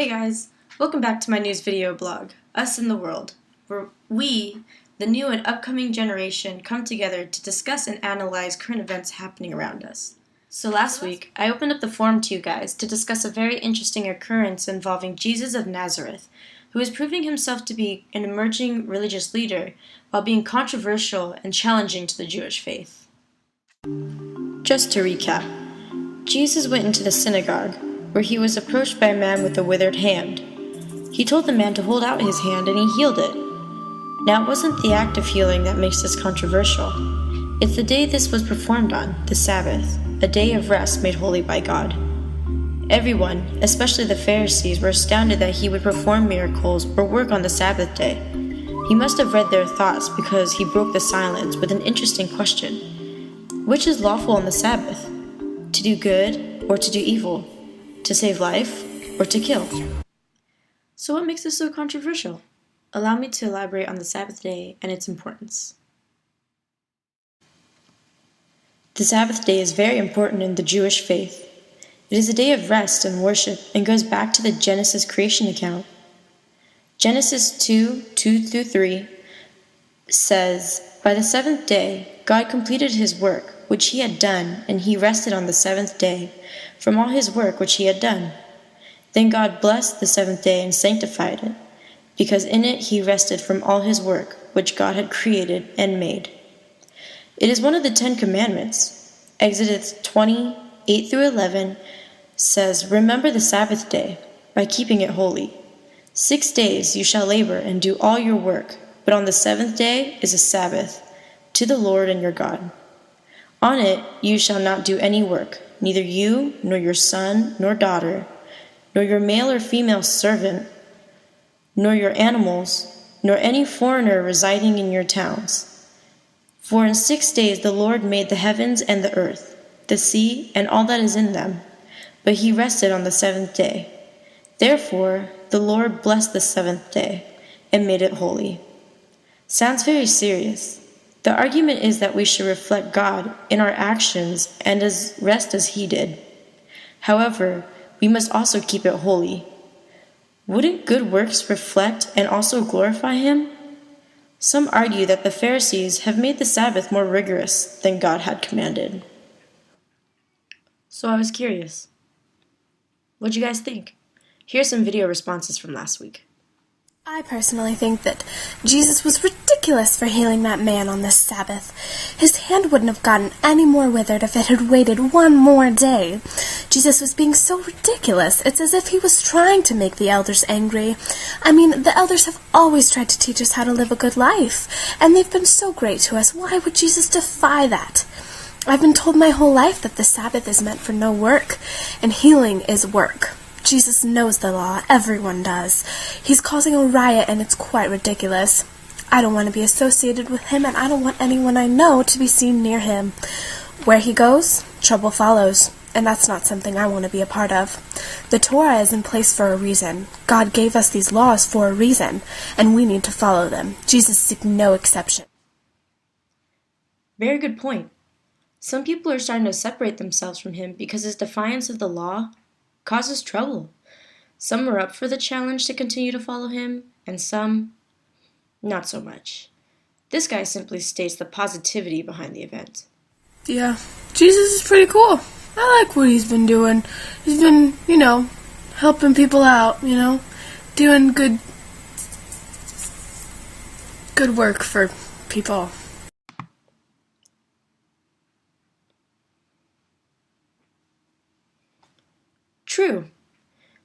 Hey guys, welcome back to my news video blog, Us in the World, where we, the new and upcoming generation, come together to discuss and analyze current events happening around us. So last week, I opened up the forum to you guys to discuss a very interesting occurrence involving Jesus of Nazareth, who is proving himself to be an emerging religious leader while being controversial and challenging to the Jewish faith. Just to recap, Jesus went into the synagogue, where he was approached by a man with a withered hand. He told the man to hold out his hand and he healed it. Now it wasn't the act of healing that makes this controversial. It's the day this was performed on, the Sabbath, a day of rest made holy by God. Everyone, especially the Pharisees, were astounded that he would perform miracles or work on the Sabbath day. He must have read their thoughts because he broke the silence with an interesting question. Which is lawful on the Sabbath? To do good or to do evil? To save life or to kill? So what makes this so controversial? Allow me to elaborate on the Sabbath day and its importance. The Sabbath day is very important in the Jewish faith. It is a day of rest and worship and goes back to the Genesis creation account. Genesis 2:2-3 says, "By the seventh day God completed his work which he had done, and he rested on the seventh day from all his work which he had done. Then God blessed the seventh day and sanctified it, because in it he rested from all his work which God had created and made." It is one of the 10 Commandments. Exodus 20:8-11 says, "Remember the Sabbath day by keeping it holy. 6 days you shall labor and do all your work, but on the seventh day is a Sabbath to the Lord and your God. On it you shall not do any work, neither you, nor your son, nor daughter, nor your male or female servant, nor your animals, nor any foreigner residing in your towns. For in 6 days the Lord made the heavens and the earth, the sea, and all that is in them, but he rested on the seventh day. Therefore the Lord blessed the seventh day and made it holy." Sounds very serious. The argument is that we should reflect God in our actions and rest as he did. However, we must also keep it holy. Wouldn't good works reflect and also glorify him? Some argue that the Pharisees have made the Sabbath more rigorous than God had commanded. So I was curious. What'd you guys think? Here's some video responses from last week. I personally think that Jesus was ridiculous for healing that man on this Sabbath. His hand wouldn't have gotten any more withered if it had waited one more day. Jesus was being so ridiculous. It's as if he was trying to make the elders angry. I mean, the elders have always tried to teach us how to live a good life, and they've been so great to us. Why would Jesus defy that? I've been told my whole life that the Sabbath is meant for no work, and healing is work. Jesus knows the law. Everyone does. He's causing a riot, and it's quite ridiculous. I don't want to be associated with him, and I don't want anyone I know to be seen near him. Where he goes, trouble follows, and that's not something I want to be a part of. The Torah is in place for a reason. God gave us these laws for a reason, and we need to follow them. Jesus is no exception. Very good point. Some people are starting to separate themselves from him because his defiance of the law causes trouble. Some are up for the challenge to continue to follow him, and some, not so much. This guy simply states the positivity behind the event. Yeah, Jesus is pretty cool. I like what he's been doing. He's been, helping people out, doing good work for people. True.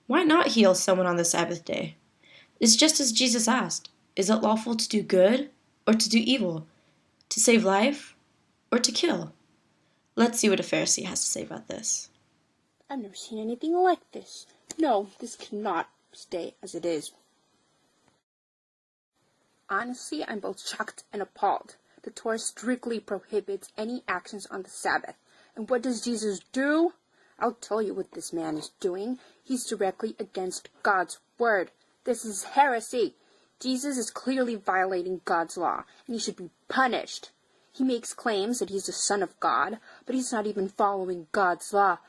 Why not heal someone on the Sabbath day? It's just as Jesus asked. Is it lawful to do good or to do evil? To save life or to kill? Let's see what a Pharisee has to say about this. I've never seen anything like this. No, this cannot stay as it is. Honestly, I'm both shocked and appalled. The Torah strictly prohibits any actions on the Sabbath. And what does Jesus do? I'll tell you what this man is doing. He's directly against God's word. This is heresy. Jesus is clearly violating God's law, and he should be punished. He makes claims that he's the Son of God, but he's not even following God's law.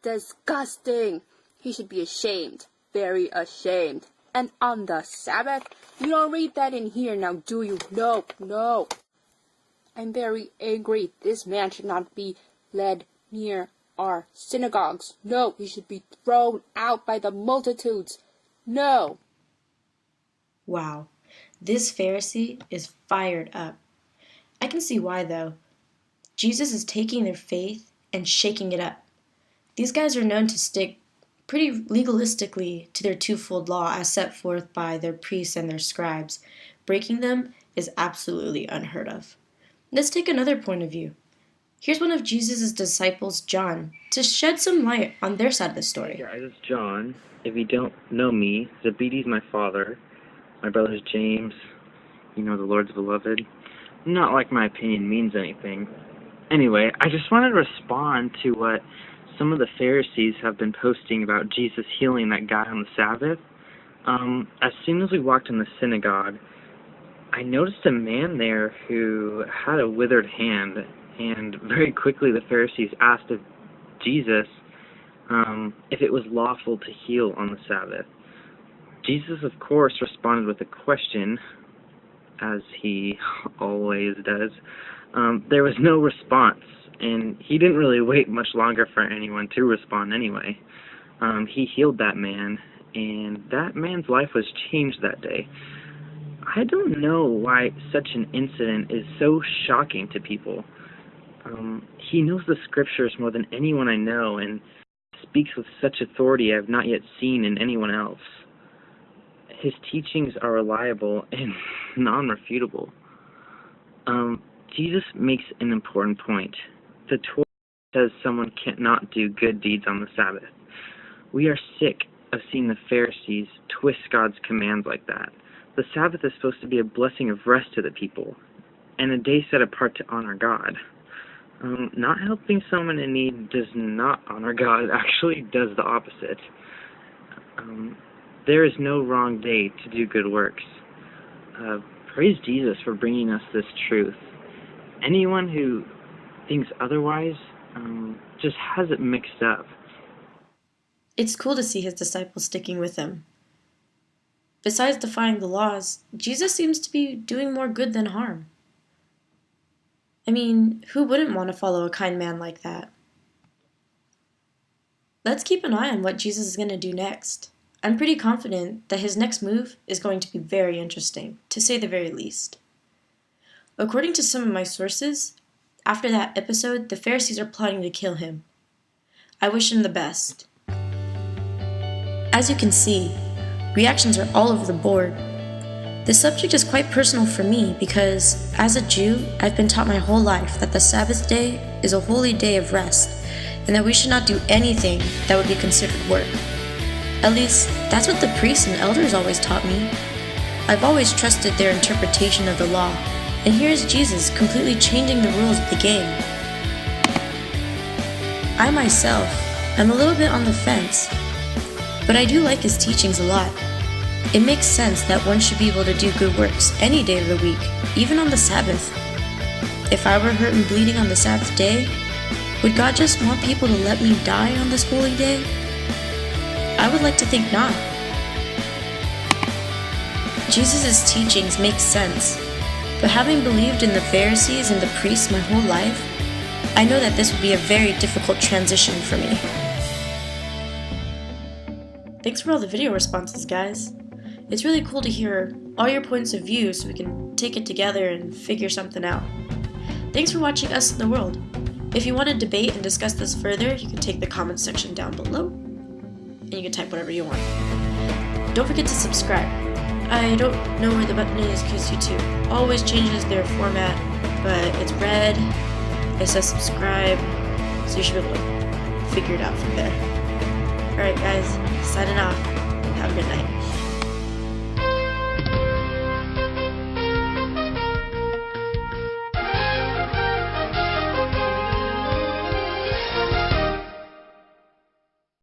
Disgusting. He should be ashamed. very ashamed. And on the Sabbath? You don't read that in here now, do you? No, no. I'm very angry. This man should not be led near our synagogues. No, he should be thrown out by the multitudes. No. Wow, this Pharisee is fired up. I can see why, though. Jesus is taking their faith and shaking it up. These guys are known to stick pretty legalistically to their twofold law as set forth by their priests and their scribes. Breaking them is absolutely unheard of. Let's take another point of view. Here's one of Jesus' disciples, John, to shed some light on their side of the story. Hey guys, it's John. If you don't know me, Zebedee's my father. My brother's James. You know, the Lord's beloved. Not like my opinion means anything. Anyway, I just wanted to respond to what some of the Pharisees have been posting about Jesus healing that guy on the Sabbath. As soon as we walked in the synagogue, I noticed a man there who had a withered hand, and very quickly the Pharisees asked of Jesus if it was lawful to heal on the Sabbath. Jesus, of course, responded with a question, as he always does. There was no response, and he didn't really wait much longer for anyone to respond anyway. He healed that man, and that man's life was changed that day. I don't know why such an incident is so shocking to people. He knows the scriptures more than anyone I know, and speaks with such authority I have not yet seen in anyone else. His teachings are reliable and non-refutable. Jesus makes an important point. The Torah says someone cannot do good deeds on the Sabbath. We are sick of seeing the Pharisees twist God's commands like that. The Sabbath is supposed to be a blessing of rest to the people, and a day set apart to honor God. Not helping someone in need does not honor God. It actually does the opposite. There is no wrong day to do good works. Praise Jesus for bringing us this truth. Anyone who thinks otherwise just has it mixed up. It's cool to see his disciples sticking with him. Besides defying the laws, Jesus seems to be doing more good than harm. I mean, who wouldn't want to follow a kind man like that? Let's keep an eye on what Jesus is going to do next. I'm pretty confident that his next move is going to be very interesting, to say the very least. According to some of my sources, after that episode, the Pharisees are plotting to kill him. I wish him the best. As you can see, reactions are all over the board. This subject is quite personal for me because, as a Jew, I've been taught my whole life that the Sabbath day is a holy day of rest, and that we should not do anything that would be considered work. At least, that's what the priests and elders always taught me. I've always trusted their interpretation of the law, and here's Jesus completely changing the rules of the game. I myself am a little bit on the fence, but I do like his teachings a lot. It makes sense that one should be able to do good works any day of the week, even on the Sabbath. If I were hurt and bleeding on the Sabbath day, would God just want people to let me die on this holy day? I would like to think not. Jesus' teachings make sense, but having believed in the Pharisees and the priests my whole life, I know that this would be a very difficult transition for me. Thanks for all the video responses, guys. It's really cool to hear all your points of view so we can take it together and figure something out. Thanks for watching Us in the World. If you want to debate and discuss this further, you can take the comment section down below, and you can type whatever you want. Don't forget to subscribe. I don't know where the button is because YouTube always changes their format, but it's red, it says subscribe, so you should be able to figure it out from there. Alright guys, signing off. Have a good night.